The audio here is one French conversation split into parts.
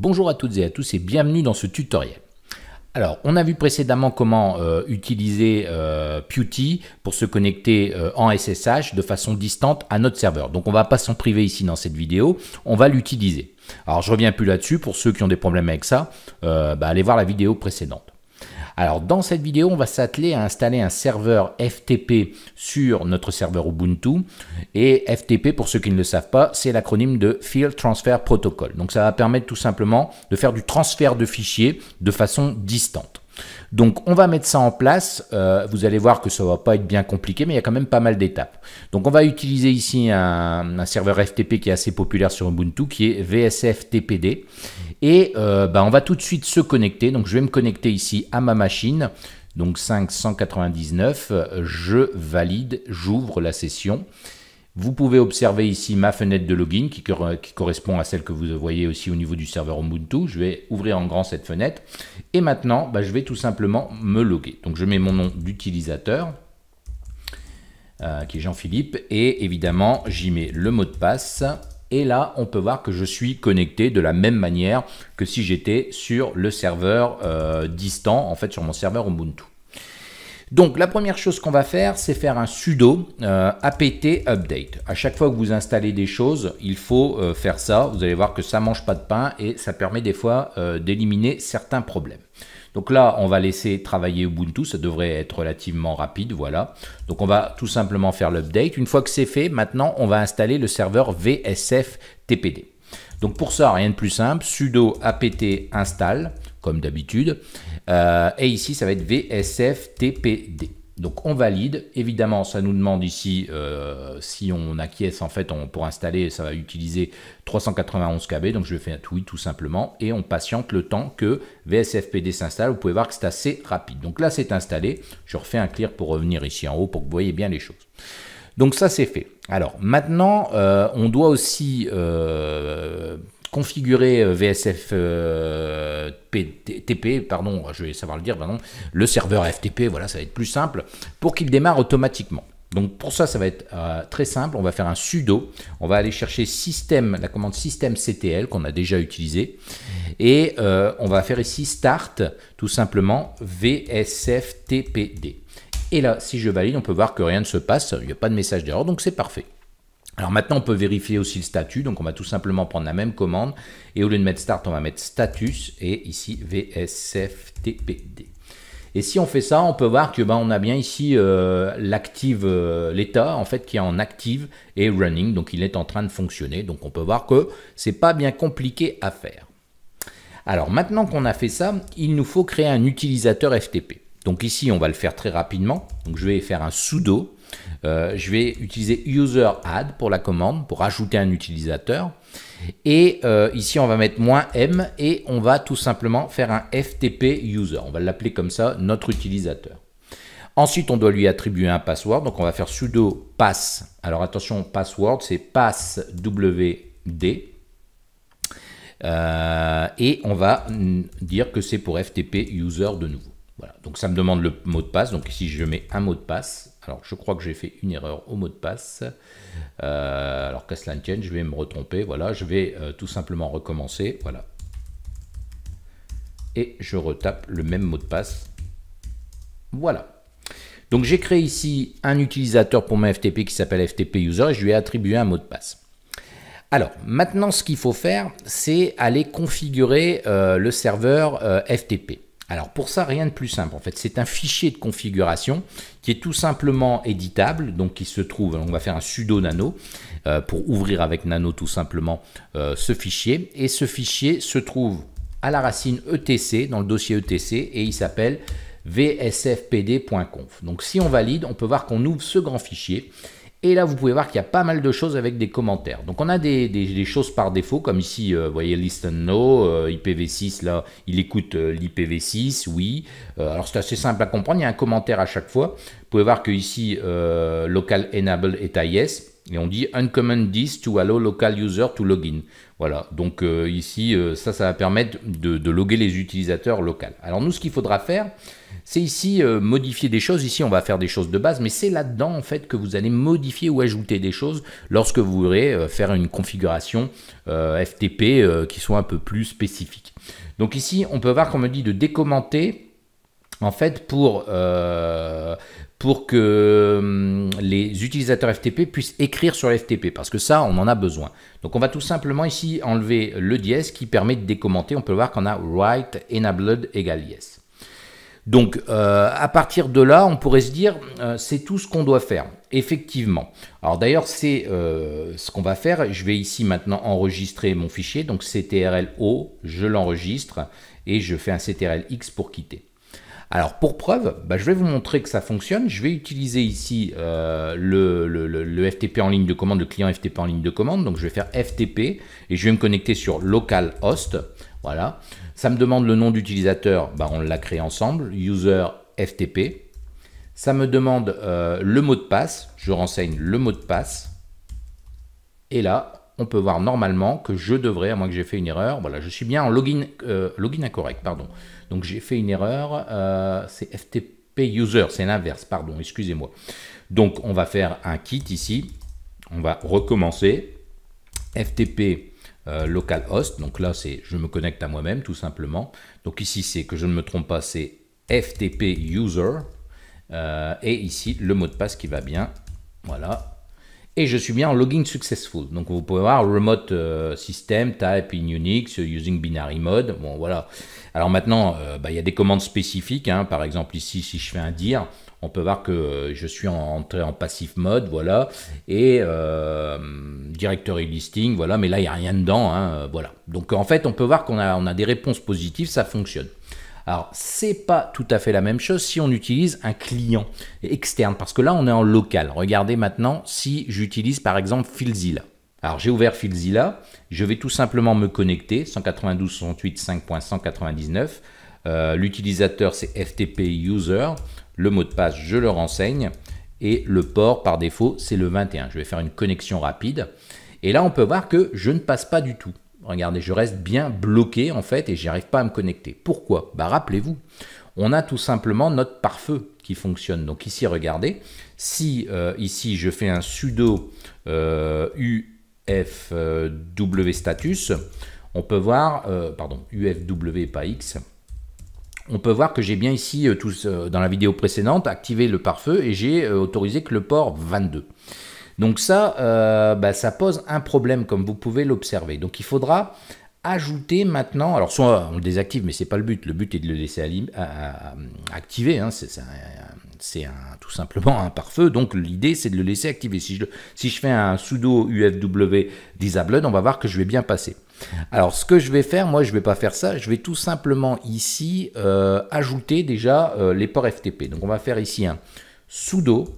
Bonjour à toutes et à tous et bienvenue dans ce tutoriel. Alors, on a vu précédemment comment utiliser Putty pour se connecter en SSH de façon distante à notre serveur. Donc, on ne va pas s'en priver ici dans cette vidéo, on va l'utiliser. Alors, je ne reviens plus là-dessus, pour ceux qui ont des problèmes avec ça, allez voir la vidéo précédente. Alors, dans cette vidéo, on va s'atteler à installer un serveur FTP sur notre serveur Ubuntu. Et FTP, pour ceux qui ne le savent pas, c'est l'acronyme de File Transfer Protocol. Donc, ça va permettre tout simplement de faire du transfert de fichiers de façon distante. Donc, on va mettre ça en place. Vous allez voir que ça ne va pas être bien compliqué, mais il y a quand même pas mal d'étapes. Donc, on va utiliser ici un serveur FTP qui est assez populaire sur Ubuntu, qui est VSFTPD. Et on va tout de suite se connecter. Donc, je vais me connecter ici à ma machine. Donc, 599. Je valide, j'ouvre la session. Vous pouvez observer ici ma fenêtre de login qui correspond à celle que vous voyez aussi au niveau du serveur Ubuntu. Je vais ouvrir en grand cette fenêtre. Et maintenant, je vais tout simplement me loguer. Donc, je mets mon nom d'utilisateur, qui est Jean-Philippe. Et évidemment, j'y mets le mot de passe. Et là, on peut voir que je suis connecté de la même manière que si j'étais sur le serveur distant, en fait sur mon serveur Ubuntu. Donc, la première chose qu'on va faire, c'est faire un sudo apt update. À chaque fois que vous installez des choses, il faut faire ça. Vous allez voir que ça ne mange pas de pain et ça permet des fois d'éliminer certains problèmes. Donc là, on va laisser travailler Ubuntu, ça devrait être relativement rapide, voilà. Donc on va tout simplement faire l'update. Une fois que c'est fait, maintenant, on va installer le serveur VSFTPD. Donc pour ça, rien de plus simple, sudo apt install, comme d'habitude. Et ici, ça va être VSFTPD. Donc on valide, évidemment ça nous demande ici si on acquiesce en fait pour installer, ça va utiliser 391 KB, donc je vais faire oui tout simplement et on patiente le temps que VSFPD s'installe. Vous pouvez voir que c'est assez rapide. Donc là c'est installé, je refais un clear pour revenir ici en haut pour que vous voyez bien les choses. Donc ça c'est fait. Alors maintenant on doit aussi configurer VSFTP, pardon, je vais savoir le dire, pardon, le serveur FTP, voilà, ça va être plus simple, pour qu'il démarre automatiquement. Donc pour ça, ça va être très simple, on va faire un sudo, on va aller chercher système, la commande systemctl qu'on a déjà utilisée, et on va faire ici start, tout simplement, VSFTPD. Et là, si je valide, on peut voir que rien ne se passe, il n'y a pas de message d'erreur, donc c'est parfait. Alors maintenant, on peut vérifier aussi le statut, donc on va tout simplement prendre la même commande, et au lieu de mettre start, on va mettre status, et ici VSFTPD. Et si on fait ça, on peut voir que on a bien ici l'active, l'état en fait qui est en active et running, donc il est en train de fonctionner, donc on peut voir que c'est pas bien compliqué à faire. Alors maintenant qu'on a fait ça, il nous faut créer un utilisateur FTP. Donc ici, on va le faire très rapidement, donc je vais faire un sudo. Je vais utiliser user add pour la commande, pour ajouter un utilisateur. Et ici, on va mettre -m et on va tout simplement faire un FTP user. On va l'appeler comme ça, notre utilisateur. Ensuite, on doit lui attribuer un password. Donc, on va faire sudo pass. Alors, attention, password, c'est passwd. Et on va dire que c'est pour FTP user de nouveau. Voilà. Donc, ça me demande le mot de passe. Donc, ici, je mets un mot de passe. Alors, je crois que j'ai fait une erreur au mot de passe. Alors, qu'à cela ne tienne, je vais me retromper. Voilà, je vais tout simplement recommencer. Voilà. Et je retape le même mot de passe. Voilà. Donc, j'ai créé ici un utilisateur pour mon FTP qui s'appelle FTP User et je lui ai attribué un mot de passe. Alors, maintenant, ce qu'il faut faire, c'est aller configurer le serveur FTP. Alors pour ça, rien de plus simple en fait, c'est un fichier de configuration qui est tout simplement éditable, donc qui se trouve, on va faire un sudo nano pour ouvrir avec nano tout simplement ce fichier, et ce fichier se trouve à la racine etc, dans le dossier etc, et il s'appelle vsfpd.conf. Donc si on valide, on peut voir qu'on ouvre ce grand fichier. Et là, vous pouvez voir qu'il y a pas mal de choses avec des commentaires. Donc, on a des choses par défaut, comme ici, vous voyez, listen no, IPv6, là, il écoute l'IPv6, oui. Alors, c'est assez simple à comprendre, il y a un commentaire à chaque fois. Vous pouvez voir que ici, local enable est à yes. et on dit uncommon this to allow local user to login. Voilà, donc ici, ça va permettre de loguer les utilisateurs locaux. Alors nous, ce qu'il faudra faire, c'est ici modifier des choses. Ici, on va faire des choses de base, mais c'est là-dedans en fait que vous allez modifier ou ajouter des choses lorsque vous voudrez faire une configuration FTP qui soit un peu plus spécifique. Donc ici, on peut voir qu'on me dit de décommenter en fait pour que les utilisateurs FTP puissent écrire sur FTP, parce que ça, on en a besoin. Donc on va tout simplement ici enlever le dièse qui permet de décommenter. On peut voir qu'on a write enabled égale yes. Donc à partir de là, on pourrait se dire c'est tout ce qu'on doit faire, effectivement. Alors d'ailleurs, c'est ce qu'on va faire. Je vais ici maintenant enregistrer mon fichier, donc CTRL-O, je l'enregistre et je fais un CTRL-X pour quitter. Alors pour preuve, je vais vous montrer que ça fonctionne. Je vais utiliser ici le FTP en ligne de commande, le client FTP en ligne de commande. Donc je vais faire FTP et je vais me connecter sur localhost. Voilà. Ça me demande le nom d'utilisateur, on l'a créé ensemble, user FTP. Ça me demande le mot de passe, je renseigne le mot de passe. Et là, on peut voir normalement que je devrais, à moins que j'ai fait une erreur, voilà, je suis bien en login incorrect, pardon. Donc j'ai fait une erreur, c'est FTP user, c'est l'inverse, pardon, excusez-moi. Donc on va faire un quitte ici, on va recommencer, FTP localhost, donc là c'est je me connecte à moi-même tout simplement. Donc ici c'est que je ne me trompe pas, c'est FTP user, et ici le mot de passe qui va bien, voilà. Et je suis bien en login successful. Donc vous pouvez voir remote system type in Unix using binary mode. Bon voilà. Alors maintenant, il y a des commandes spécifiques. Par exemple ici, si je fais un dir, on peut voir que je suis entré en passif mode, voilà. Et directory listing, voilà. Mais là, il n'y a rien dedans, voilà. Donc en fait, on peut voir qu'on a des réponses positives, ça fonctionne. Alors, c'est pas tout à fait la même chose si on utilise un client externe, parce que là, on est en local. Regardez maintenant si j'utilise par exemple FileZilla. Alors, j'ai ouvert FileZilla, je vais tout simplement me connecter, 192.168.5.199. L'utilisateur, c'est FTP user. Le mot de passe, je le renseigne. Et le port, par défaut, c'est le 21. Je vais faire une connexion rapide. Et là, on peut voir que je ne passe pas du tout. Regardez, je reste bien bloqué en fait et j'y arrive pas à me connecter. Pourquoi? Rappelez-vous, on a tout simplement notre pare-feu qui fonctionne. Donc ici, regardez, si ici je fais un sudo ufw status, on peut voir, pardon, ufw pas x, on peut voir que j'ai bien ici, dans la vidéo précédente, activé le pare-feu et j'ai autorisé que le port 22. Donc ça, ça pose un problème comme vous pouvez l'observer. Donc il faudra ajouter maintenant, alors soit on le désactive mais c'est pas le but est de le laisser activer, c'est tout simplement un pare-feu, donc l'idée c'est de le laisser activer. Si je fais un sudo ufw disabled, on va voir que je vais bien passer. Alors ce que je vais faire, moi je vais pas faire ça, je vais tout simplement ici ajouter déjà les ports FTP. Donc on va faire ici un sudo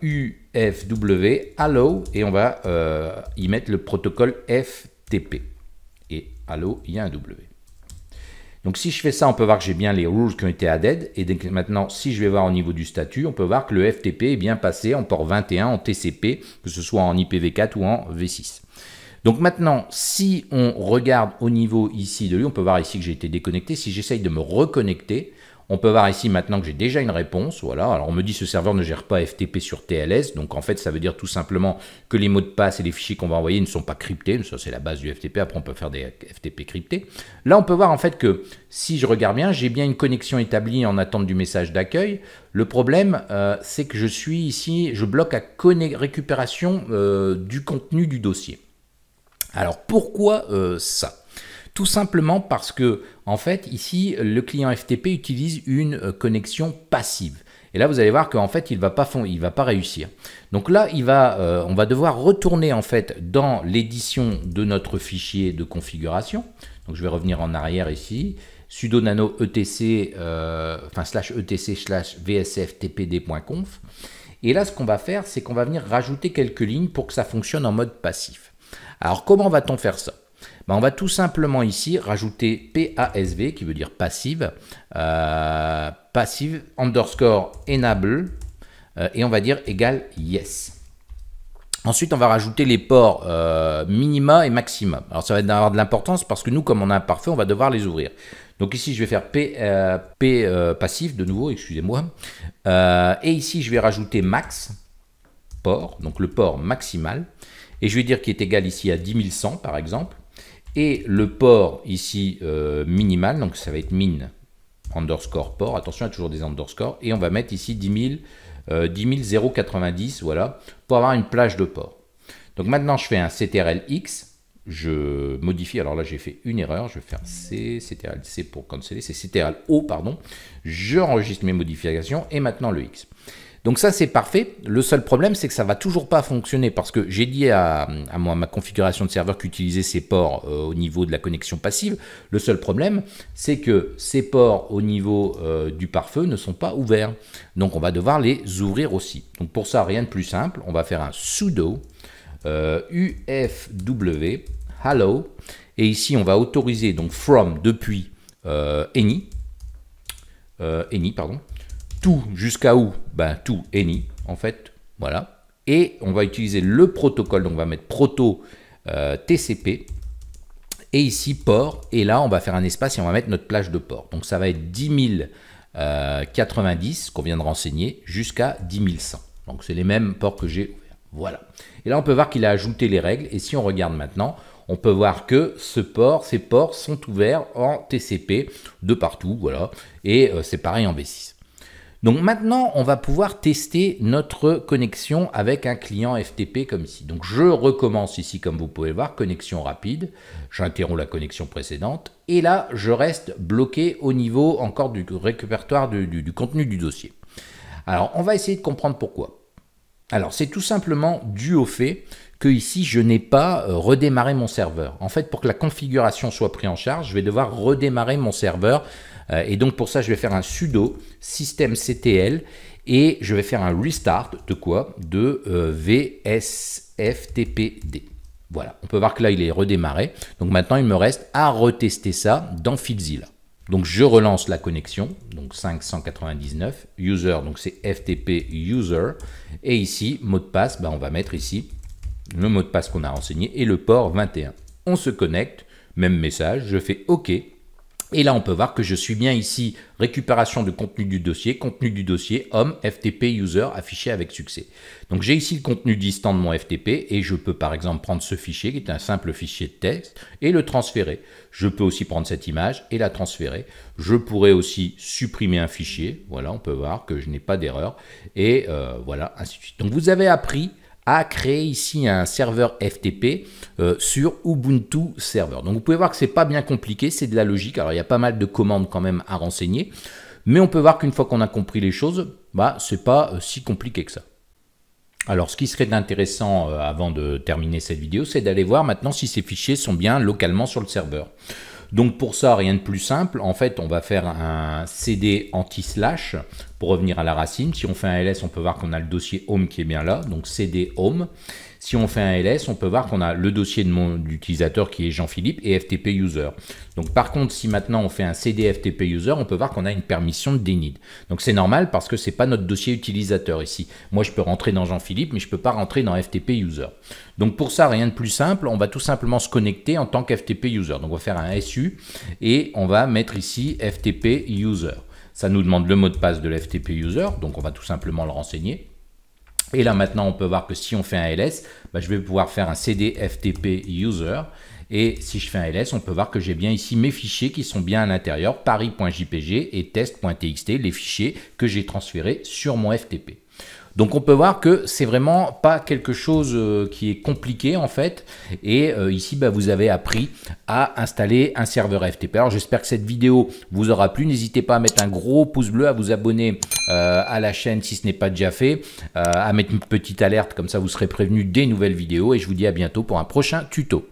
ufw allow et on va y mettre le protocole FTP et allow il y a un W. Donc si je fais ça, on peut voir que j'ai bien les rules qui ont été added et donc maintenant si je vais voir au niveau du statut, on peut voir que le FTP est bien passé en port 21 en TCP, que ce soit en IPv4 ou en V6. Donc maintenant, si on regarde au niveau ici de lui, on peut voir ici que j'ai été déconnecté. Si j'essaye de me reconnecter, on peut voir ici maintenant que j'ai déjà une réponse. Voilà. Alors on me dit que ce serveur ne gère pas FTP sur TLS. Donc en fait, ça veut dire tout simplement que les mots de passe et les fichiers qu'on va envoyer ne sont pas cryptés. Ça, c'est la base du FTP. Après, on peut faire des FTP cryptés. Là, on peut voir en fait que si je regarde bien, j'ai bien une connexion établie en attente du message d'accueil. Le problème, c'est que je suis ici, je bloque à récupération du contenu du dossier. Alors pourquoi ça? Tout simplement parce que, en fait, ici, le client FTP utilise une connexion passive. Et là, vous allez voir qu'en fait, il va pas réussir. Donc là, on va devoir retourner en fait dans l'édition de notre fichier de configuration. Donc je vais revenir en arrière ici, sudo nano etc /vsftpd.conf. Et là, ce qu'on va faire, c'est qu'on va venir rajouter quelques lignes pour que ça fonctionne en mode passif. Alors, comment va-t-on faire ça? On va tout simplement ici rajouter PASV qui veut dire passive, passive underscore enable et on va dire égal yes. Ensuite, on va rajouter les ports minima et maximum. Alors, ça va avoir de l'importance parce que nous, comme on a un pare-feu, on va devoir les ouvrir. Donc ici, je vais faire P passif de nouveau, excusez-moi. Et ici, je vais rajouter max port, donc le port maximal. Et je vais dire qu'il est égal ici à 10100 par exemple. Et le port ici minimal, donc ça va être min underscore port. Attention, il y a toujours des underscores. Et on va mettre ici 10.090, voilà, pour avoir une plage de port. Donc maintenant, je fais un CTRL-X. Je modifie, alors là j'ai fait une erreur, je vais faire C, CTRL-C pour canceller, c'est CTRL-O, pardon. Je enregistre mes modifications et maintenant le X. Donc ça c'est parfait, le seul problème c'est que ça va toujours pas fonctionner parce que j'ai dit à ma configuration de serveur qu'utiliser ces ports au niveau de la connexion passive. Le seul problème c'est que ces ports au niveau du pare-feu ne sont pas ouverts. Donc on va devoir les ouvrir aussi. Donc pour ça rien de plus simple, on va faire un sudo ufw hello et ici on va autoriser donc from depuis any pardon, tout jusqu'à où, ben tout any en fait, voilà, et on va utiliser le protocole, donc on va mettre proto TCP et ici port, et là on va faire un espace et on va mettre notre plage de port, donc ça va être 10.090 qu'on vient de renseigner jusqu'à 10.100, donc c'est les mêmes ports que j'ai ouverts. Voilà. Et là, on peut voir qu'il a ajouté les règles. Et si on regarde maintenant, on peut voir que ces ports sont ouverts en TCP de partout. Voilà. Et c'est pareil en V6. Donc maintenant, on va pouvoir tester notre connexion avec un client FTP comme ici. Donc je recommence ici, comme vous pouvez le voir, connexion rapide. J'interromps la connexion précédente. Et là, je reste bloqué au niveau encore du récupératoire du contenu du dossier. Alors, on va essayer de comprendre pourquoi. Alors, c'est tout simplement dû au fait que ici, je n'ai pas redémarré mon serveur. En fait, pour que la configuration soit prise en charge, je vais devoir redémarrer mon serveur. Et donc, pour ça, je vais faire un sudo systemctl et je vais faire un restart de quoi? De vsftpd. Voilà, on peut voir que là, il est redémarré. Donc maintenant, il me reste à retester ça dans FileZilla. Donc je relance la connexion, donc 599, user, donc c'est FTP user, et ici, mot de passe, on va mettre ici le mot de passe qu'on a renseigné et le port 21. On se connecte, même message, je fais OK, et là on peut voir que je suis bien ici, récupération de contenu du dossier, homme, FTP user affiché avec succès. Donc j'ai ici le contenu distant de mon FTP et je peux par exemple prendre ce fichier qui est un simple fichier de texte et le transférer. Je peux aussi prendre cette image et la transférer. Je pourrais aussi supprimer un fichier. Voilà, on peut voir que je n'ai pas d'erreur et voilà, ainsi de suite. Donc vous avez appris à créer ici un serveur FTP sur Ubuntu Server. Donc vous pouvez voir que c'est pas bien compliqué, c'est de la logique. Alors il y a pas mal de commandes quand même à renseigner, mais on peut voir qu'une fois qu'on a compris les choses, c'est pas si compliqué que ça. Alors ce qui serait intéressant avant de terminer cette vidéo, c'est d'aller voir maintenant si ces fichiers sont bien localement sur le serveur. Donc pour ça, rien de plus simple. En fait, on va faire un CD anti-slash pour revenir à la racine. Si on fait un ls, on peut voir qu'on a le dossier home qui est bien là, donc CD home. Si on fait un ls, on peut voir qu'on a le dossier de mon utilisateur qui est Jean-Philippe et FTP user. Donc par contre, si maintenant on fait un CD FTP user, on peut voir qu'on a une permission de denied. Donc c'est normal parce que c'est pas notre dossier utilisateur ici. Moi, je peux rentrer dans Jean-Philippe, mais je peux pas rentrer dans FTP user. Donc pour ça, rien de plus simple, on va tout simplement se connecter en tant qu'FTP user. Donc on va faire un SU et on va mettre ici FTP user. Ça nous demande le mot de passe de l'FTP user, donc on va tout simplement le renseigner. Et là maintenant, on peut voir que si on fait un ls, je vais pouvoir faire un CD FTP user. Et si je fais un ls, on peut voir que j'ai bien ici mes fichiers qui sont bien à l'intérieur, paris.jpg et test.txt, les fichiers que j'ai transférés sur mon FTP. Donc on peut voir que c'est vraiment pas quelque chose qui est compliqué en fait. Et ici, vous avez appris à installer un serveur FTP. Alors j'espère que cette vidéo vous aura plu. N'hésitez pas à mettre un gros pouce bleu, à vous abonner à la chaîne si ce n'est pas déjà fait, à mettre une petite alerte, comme ça vous serez prévenu des nouvelles vidéos. Et je vous dis à bientôt pour un prochain tuto.